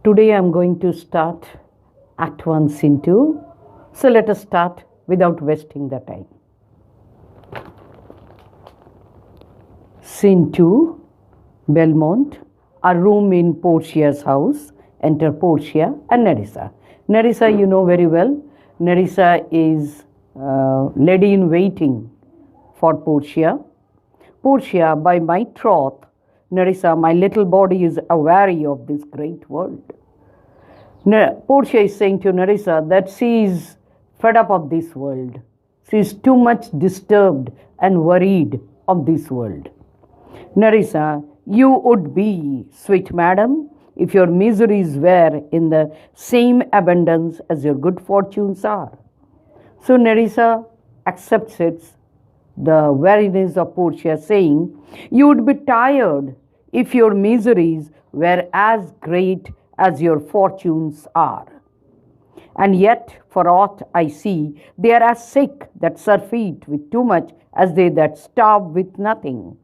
Today I'm going to start Act 1, Scene 2. So let us start without wasting the time. Scene 2, Belmont, a room in Portia's house. Enter Portia and Nerissa. Nerissa, you know very well. Nerissa is lady in waiting for Portia. Portia, by my troth, Nerissa, my little body is aweary of this great world. Portia is saying to Nerissa that she is fed up of this world. She is too much disturbed and worried of this world. Nerissa, you would be, sweet madam, if your miseries were in the same abundance as your good fortunes are. So Nerissa accepts it, the weariness of Portia, saying, you would be tired if your miseries were as great as your fortunes are. And yet, for aught I see, they are as sick that surfeit with too much as they that starve with nothing.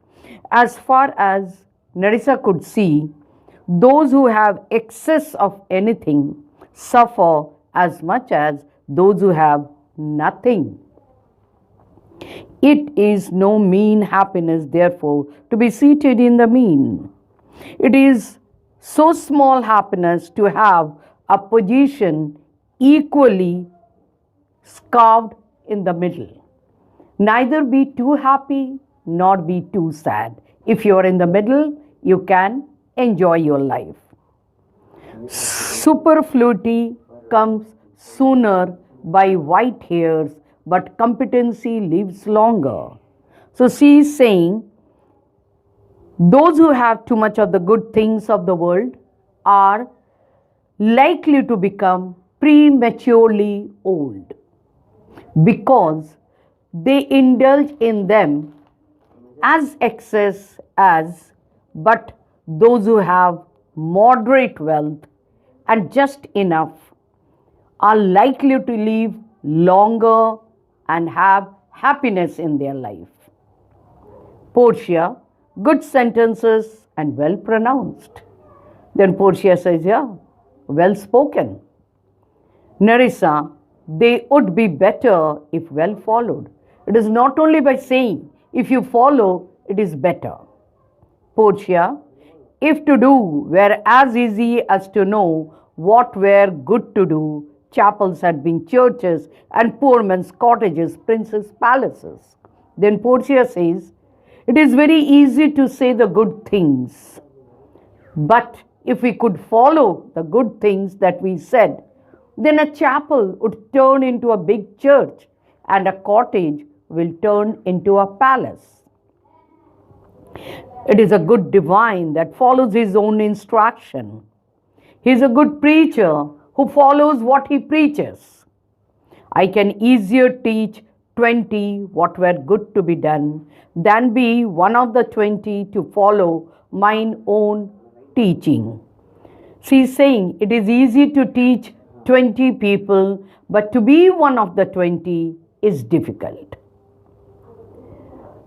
As far as Nerissa could see, those who have excess of anything suffer as much as those who have nothing. It is no mean happiness, therefore, to be seated in the mean. It is so small happiness to have a position equally scarved in the middle. Neither be too happy nor be too sad. If you are in the middle, you can enjoy your life. Superfluity comes sooner by white hairs, but competency lives longer. So she is saying, those who have too much of the good things of the world are likely to become prematurely old because they indulge in them as excess as, but those who have moderate wealth and just enough are likely to live longer and have happiness in their life. Portia, good sentences and well pronounced. Then Portia says, yeah, well spoken. Nerissa, they would be better if well followed. It is not only by saying, if you follow, it is better. Portia, if to do were as easy as to know what were good to do, chapels had been churches and poor men's cottages, princes' palaces. Then Portia says, it is very easy to say the good things, but if we could follow the good things that we said, then a chapel would turn into a big church and a cottage will turn into a palace. It is a good divine that follows his own instruction. He is a good preacher who follows what he preaches. I can easier teach 20 what were good to be done than be one of the 20 to follow mine own teaching. She is saying it is easy to teach 20 people, but to be one of the 20 is difficult.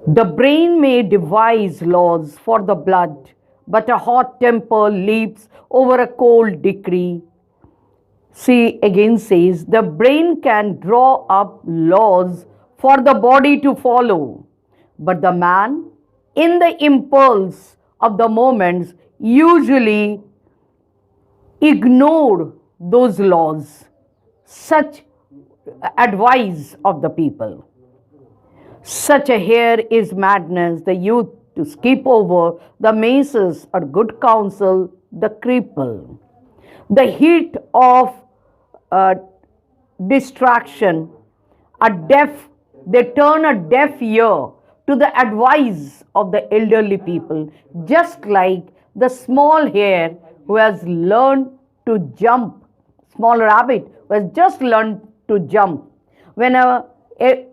The brain may devise laws for the blood, but a hot temper leaps over a cold decree. She again says, the brain can draw up laws for the body to follow, but the man, in the impulse of the moments, usually ignore those laws. Such advice of the people. Such a hair is madness, the youth to skip over, the maces or good counsel, the cripple. The heat of distraction, they turn a deaf ear to the advice of the elderly people, just like the small hare who has learned to jump, small rabbit who has just learned to jump. When a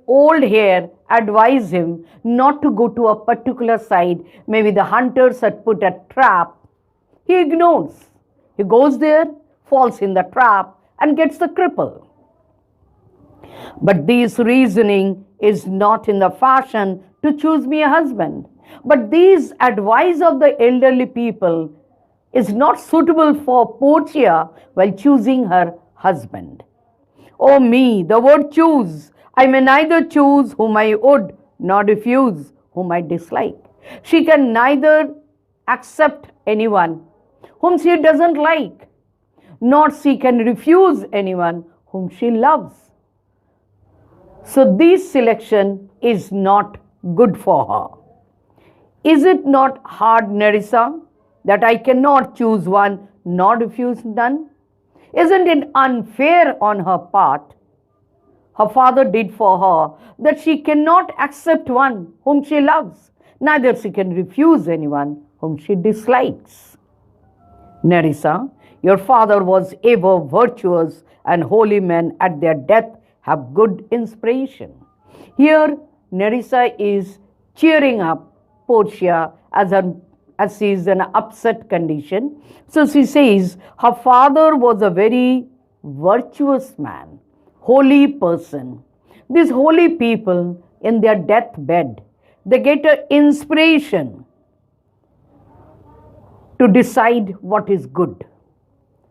old hare advised him not to go to a particular side, maybe the hunters had put a trap, he ignores. He goes there, falls in the trap, and gets the cripple. But this reasoning is not in the fashion to choose me a husband. But these advice of the elderly people is not suitable for Portia while choosing her husband. Oh me, the word choose. I may neither choose whom I would nor refuse whom I dislike. She can neither accept anyone whom she doesn't like, nor she can refuse anyone whom she loves. So this selection is not good for her. Is it not hard, Nerissa, that I cannot choose one nor refuse none? Isn't it unfair on her part? Her father did for her that she cannot accept one whom she loves, neither she can refuse anyone whom she dislikes. Nerissa, your father was ever virtuous, and holy men at their death have good inspiration. Here, Nerissa is cheering up Portia as she is in an upset condition. So she says her father was a very virtuous man, holy person. These holy people in their deathbed, they get an inspiration to decide what is good.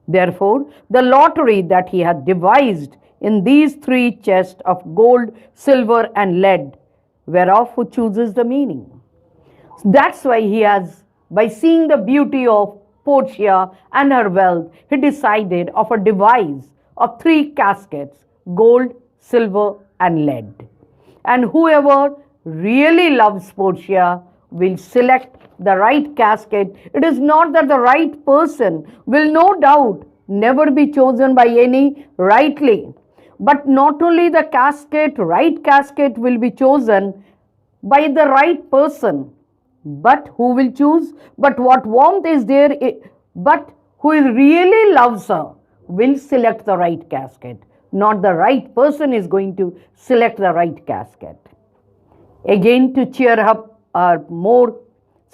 Therefore, the lottery that he had devised in these three chests of gold, silver, and lead, whereof who chooses the meaning. That's why he has, by seeing the beauty of Portia and her wealth, he decided of a device of three caskets, gold, silver, and lead. And whoever really loves Portia will select the right casket. It is not that the right person will no doubt never be chosen by any rightly, but not only the right casket will be chosen by the right person, but who will choose? But what warmth is there? But who really loves her will select the right casket. Not the right person is going to select the right casket. Again, to cheer up more,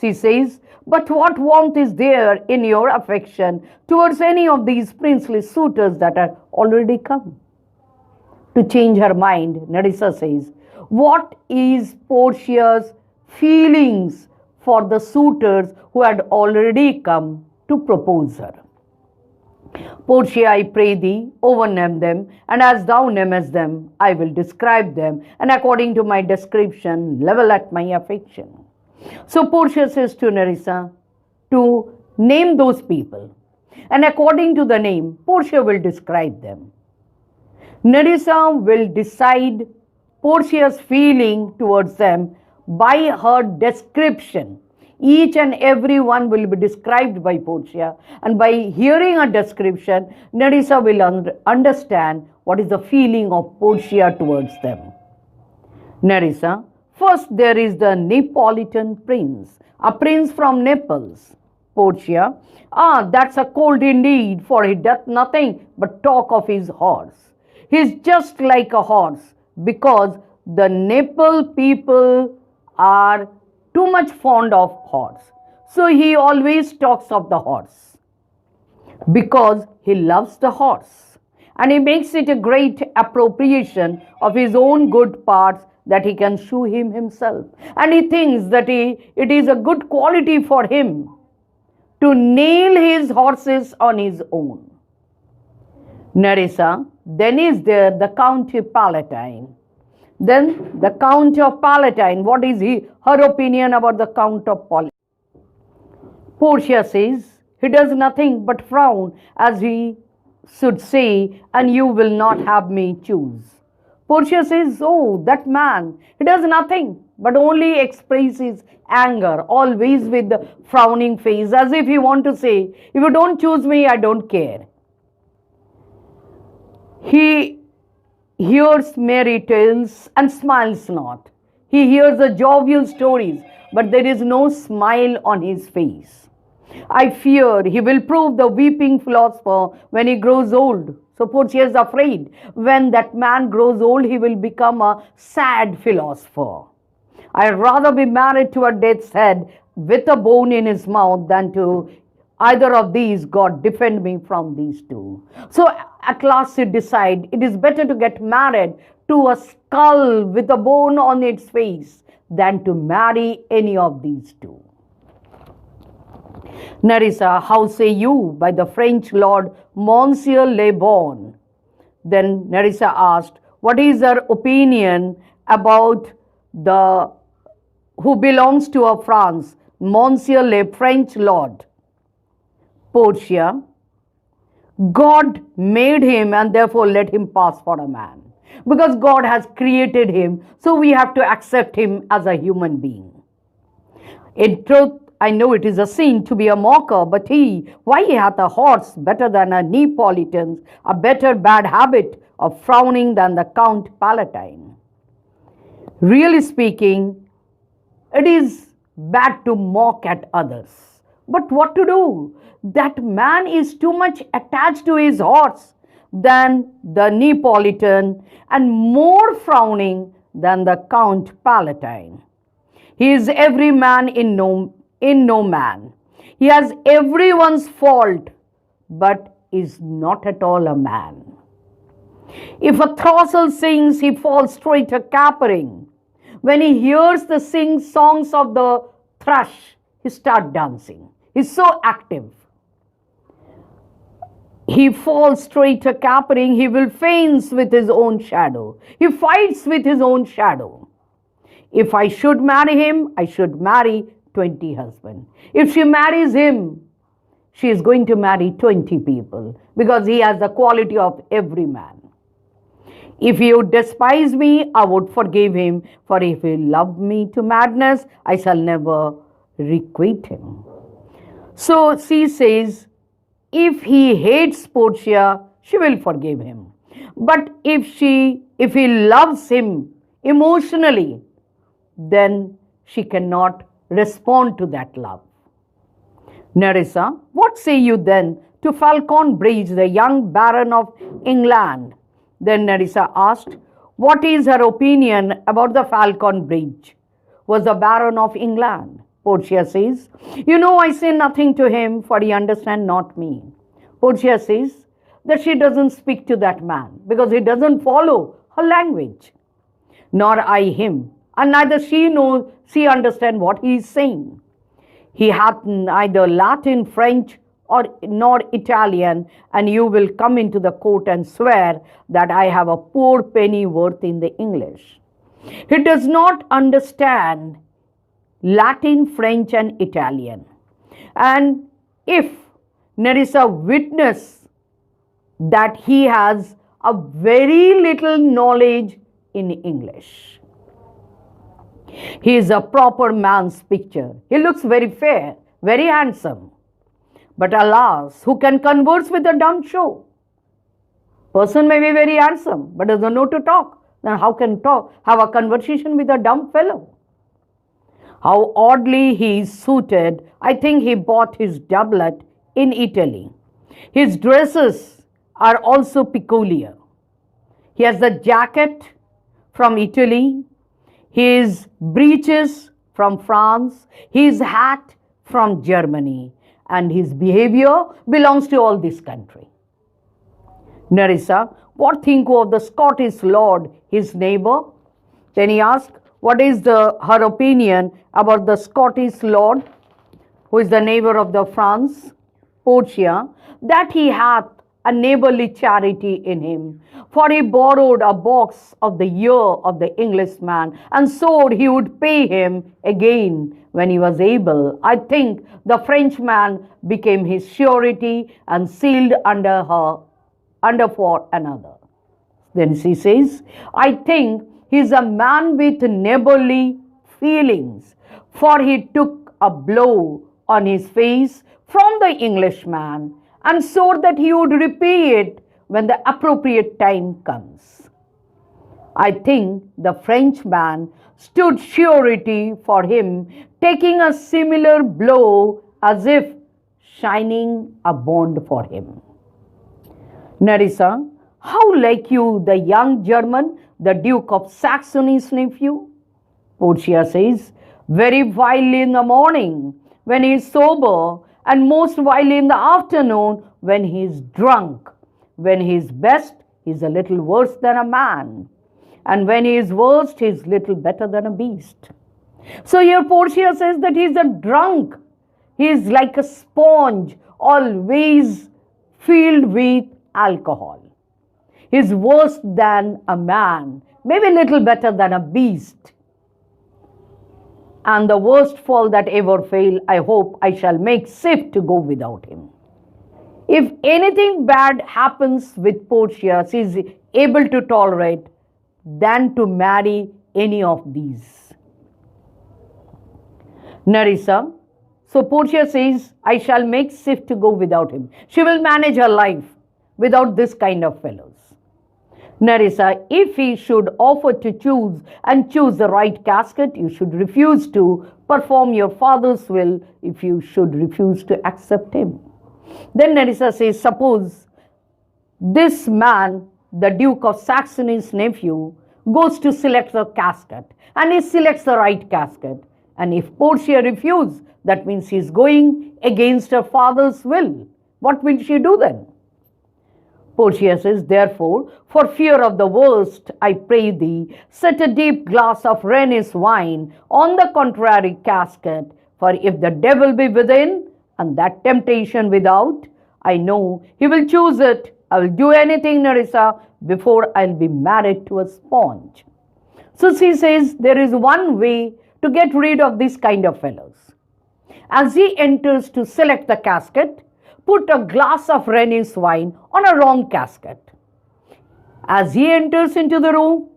she says, but what warmth is there in your affection towards any of these princely suitors that are already come? To change her mind, Nerissa says, what is Portia's feelings for the suitors who had already come to propose her? Portia, I pray thee, overname them, and as thou namest them, I will describe them, and according to my description, level at my affection. So Portia says to Nerissa to name those people, and according to the name, Portia will describe them. Nerissa will decide Portia's feeling towards them by her description. Each and every one will be described by Portia, and by hearing a description, Nerissa will understand what is the feeling of Portia towards them. Nerissa, first there is the Neapolitan prince, a prince from Naples. Portia, that's a cold indeed, for he doth nothing but talk of his horse. He is just like a horse, because the Naples people are too much fond of horse. So he always talks of the horse because he loves the horse, and he makes it a great appropriation of his own good parts that he can show him himself, and he thinks that it is a good quality for him to nail his horses on his own. Nerissa, then is there the Count Palatine. Then the Count of Palatine, what is her opinion about the Count of Palatine? Portia says, he does nothing but frown, as he should say, and you will not have me choose. Portia says, oh, that man, he does nothing but only expresses anger, always with the frowning face, as if he want to say, if you don't choose me, I don't care. He hears merry tales and smiles not. He hears the jovial stories, but there is no smile on his face. I fear he will prove the weeping philosopher when he grows old. So Portia is afraid when that man grows old, he will become a sad philosopher. I'd rather be married to a death's head with a bone in his mouth than to either of these. God defend me from these two. So at last he decides it is better to get married to a skull with a bone on its face than to marry any of these two. Nerissa, how say you by the French Lord Monsieur Le Bon? Then Nerissa asked, what is her opinion about the who belongs to a France, Monsieur Le French Lord? Portia, God made him and therefore let him pass for a man. Because God has created him, so we have to accept him as a human being. In truth, I know it is a sin to be a mocker, but why he hath a horse better than a Neapolitan's, a better bad habit of frowning than the Count Palatine. Really speaking, it is bad to mock at others. But what to do? That man is too much attached to his horse than the Neapolitan and more frowning than the Count Palatine. He is every man in no man. He has everyone's fault, but is not at all a man. If a throstle sings, he falls straight a capering. When he hears the songs of the thrush, he starts dancing. He's so active. He falls straight a capering. He will feigns with his own shadow. He fights with his own shadow. If I should marry him, I should marry 20 husbands. If she marries him, she is going to marry 20 people because he has the quality of every man. If he would despise me, I would forgive him, for if he loved me to madness, I shall never requite him. So she says, if he hates Portia, she will forgive him. But if he loves him emotionally, then she cannot respond to that love. Nerissa, what say you then to Falcon Bridge, the young Baron of England? Then Nerissa asked, what is her opinion about the Falcon Bridge? Was the Baron of England? Portia says, you know, I say nothing to him, for he understands not me. Portia says that she doesn't speak to that man because he doesn't follow her language, nor I him, and neither she understands what he is saying. He hath neither Latin, French, nor Italian, and you will come into the court and swear that I have a poor penny worth in the English. He does not understand Latin, French, and Italian. And if Nerissa witness that he has a very little knowledge in English. He is a proper man's picture. He looks very fair, very handsome. But alas, who can converse with a dumb show? Person may be very handsome, but doesn't know to talk. Then how can have a conversation with a dumb fellow? How oddly he is suited. I think he bought his doublet in Italy. His dresses are also peculiar. He has the jacket from Italy, his breeches from France, his hat from Germany, and his behavior belongs to all this country. Nerissa, what think you of the Scottish lord, his neighbor? Then he asked, what is her opinion about the Scottish lord, who is the neighbor of the France? Portia, that he hath a neighborly charity in him, for he borrowed a box of the year of the Englishman, and swore he would pay him again when he was able. I think the Frenchman became his surety and sealed under for another. Then she says, I think he is a man with neighborly feelings, for he took a blow on his face from the Englishman and swore that he would repay it when the appropriate time comes. I think the Frenchman stood surety for him, taking a similar blow as if shining a bond for him. Nerissa, how like you the young German, the Duke of Saxony's nephew? Portia says, very vilely in the morning when he is sober, and most vilely in the afternoon when he is drunk. When he is best, he is a little worse than a man. And when he is worst, he is little better than a beast. So here Portia says that he is a drunk He is like a sponge, always filled with alcohol. He is worse than a man, maybe a little better than a beast. And the worst fall that ever failed, I hope I shall make shift to go without him. If anything bad happens with Portia, she is able to tolerate than to marry any of these. Nerissa. So Portia says, I shall make shift to go without him. She will manage her life without this kind of fellows. Nerissa, if he should offer to choose and choose the right casket, you should refuse to perform your father's will if you should refuse to accept him. Then Nerissa says, suppose this man, the Duke of Saxony's nephew, goes to select the casket and he selects the right casket. And if Portia refuses, that means she is going against her father's will. What will she do then? Portia says, therefore, for fear of the worst, I pray thee, set a deep glass of Venice wine on the contrary casket, for if the devil be within and that temptation without, I know he will choose it. I will do anything, Nerissa, before I'll be married to a sponge. So she says, there is one way to get rid of this kind of fellows. As he enters to select the casket, put a glass of Venice wine on a wrong casket. As he enters into the room,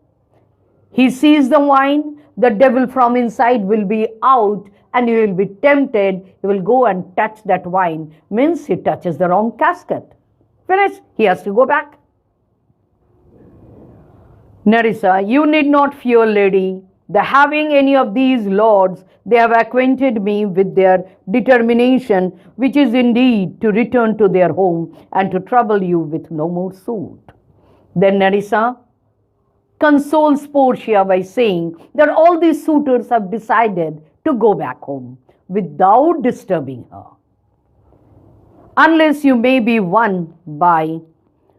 he sees the wine, the devil from inside will be out and he will be tempted, he will go and touch that wine, means he touches the wrong casket. Finished, he has to go back. Nerissa, you need not fear, lady, the having any of these lords, they have acquainted me with their determination, which is indeed to return to their home and to trouble you with no more suit. Then Nerissa consoles Portia by saying that all these suitors have decided to go back home without disturbing her, unless you may be won by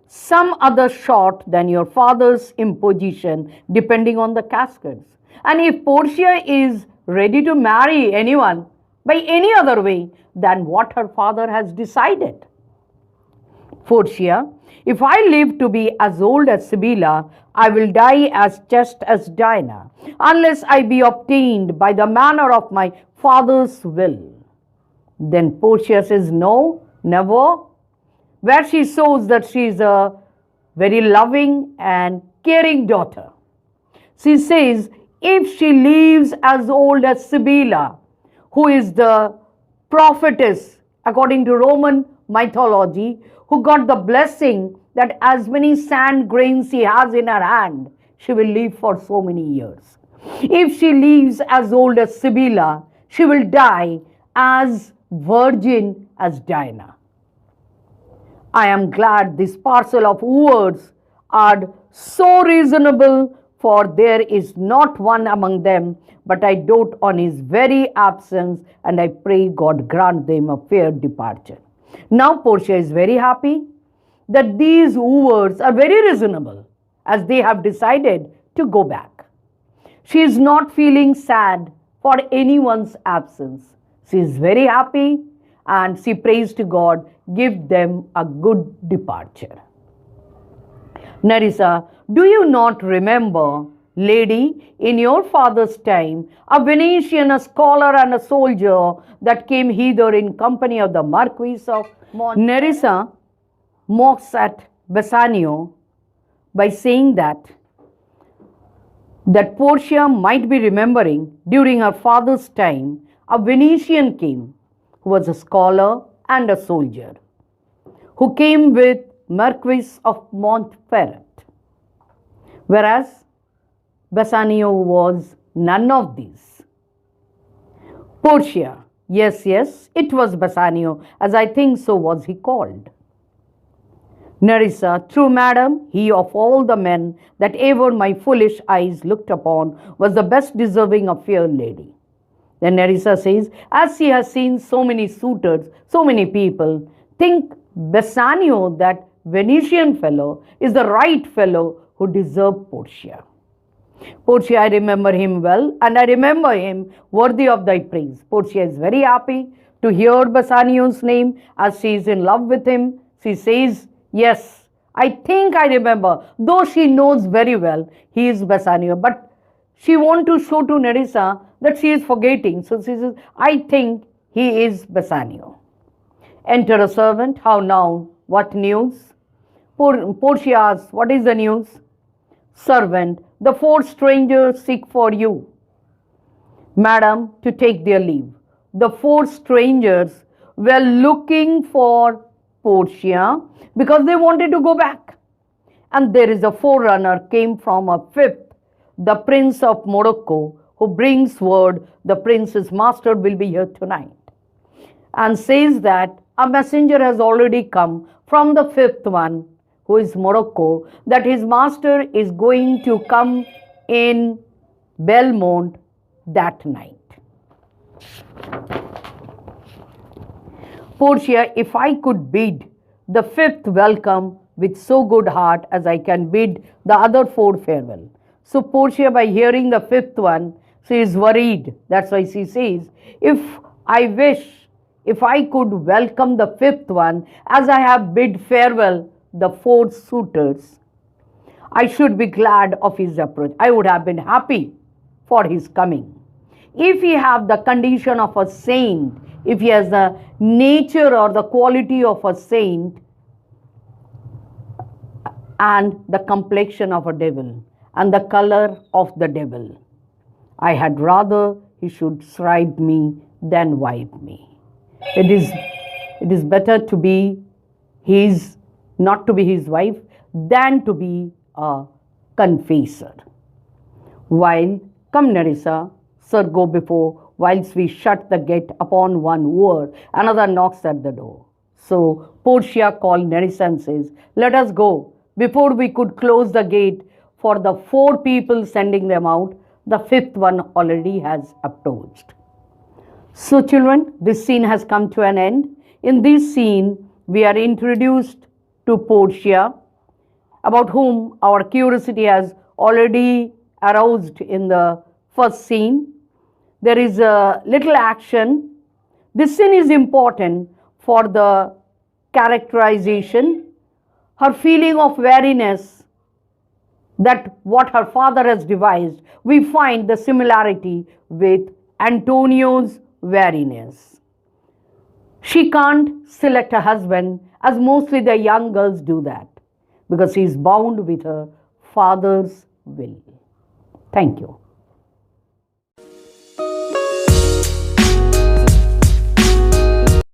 some other short than your father's imposition, depending on the caskets. And if Portia is ready to marry anyone by any other way than what her father has decided. Portia, if I live to be as old as Sibylla, I will die as just as Diana, unless I be obtained by the manner of my father's will. Then Portia says, no, never. Where she shows that she is a very loving and caring daughter. She says, if she lives as old as Sibylla, who is the prophetess, according to Roman mythology, who got the blessing that as many sand grains she has in her hand, she will live for so many years. If she lives as old as Sibylla, she will die as virgin as Diana. I am glad this parcel of words are so reasonable, for there is not one among them, but I dote on his very absence, and I pray God grant them a fair departure. Now Portia is very happy that these wooers are very reasonable, as they have decided to go back. She is not feeling sad for anyone's absence. She is very happy and she prays to God, give them a good departure. Nerissa, do you not remember, lady, in your father's time, a Venetian, a scholar and a soldier that came hither in company of the Marquis of Nerissa mocks at Bassanio by saying that Portia might be remembering during her father's time, a Venetian came who was a scholar and a soldier, who came with Marquis of Montferrat, whereas Bassanio was none of these. Portia, yes, it was Bassanio, as I think so was he called. Nerissa, true madam, he of all the men that ever my foolish eyes looked upon was the best deserving of fair lady. Then Nerissa says, as she has seen so many suitors, so many people, think Bassanio, that Venetian fellow, is the right fellow who deserved Portia. Portia, I remember him well, and I remember him worthy of thy praise. Portia is very happy to hear Bassanio's name as she is in love with him. She says, yes, I think I remember, though she knows very well he is Bassanio, but she wants to show to Nerissa that she is forgetting. So she says, I think he is Bassanio. Enter a servant. How now? What news? Portia asks, what is the news? Servant, the 4 strangers seek for you, madam, to take their leave. The 4 strangers were looking for Portia because they wanted to go back. And there is a forerunner came from a 5th, the Prince of Morocco, who brings word the prince's master will be here tonight, and says that a messenger has already come from the 5th one, who is Morocco, that his master is going to come in Belmont that night. Portia, if I could bid the 5th welcome with so good heart as I can bid the other 4 farewell. So Portia, by hearing the 5th one, she is worried. That's why she says, if I could welcome the 5th one as I have bid farewell the 4 suitors, I should be glad of his approach. I would have been happy for his coming. If he have the condition of a saint, if he has the nature or the quality of a saint and the complexion of a devil and the color of the devil, I had rather he should shrive me than wipe me. It is better to be not to be his wife than to be a confessor. While, come Nerissa, sir, go before, whilst we shut the gate upon one wooer, another knocks at the door. So Portia called Nerissa and says, let us go. Before we could close the gate for the 4 people sending them out, the 5th one already has approached. So children, this scene has come to an end. In this scene, we are introduced to Portia, about whom our curiosity has already aroused in the first scene. There is a little action. This scene is important for the characterization. Her feeling of weariness, that what her father has devised, we find the similarity with Antonio's weariness. She can't select a husband, as mostly the young girls do that, because she is bound with her father's will. Thank you.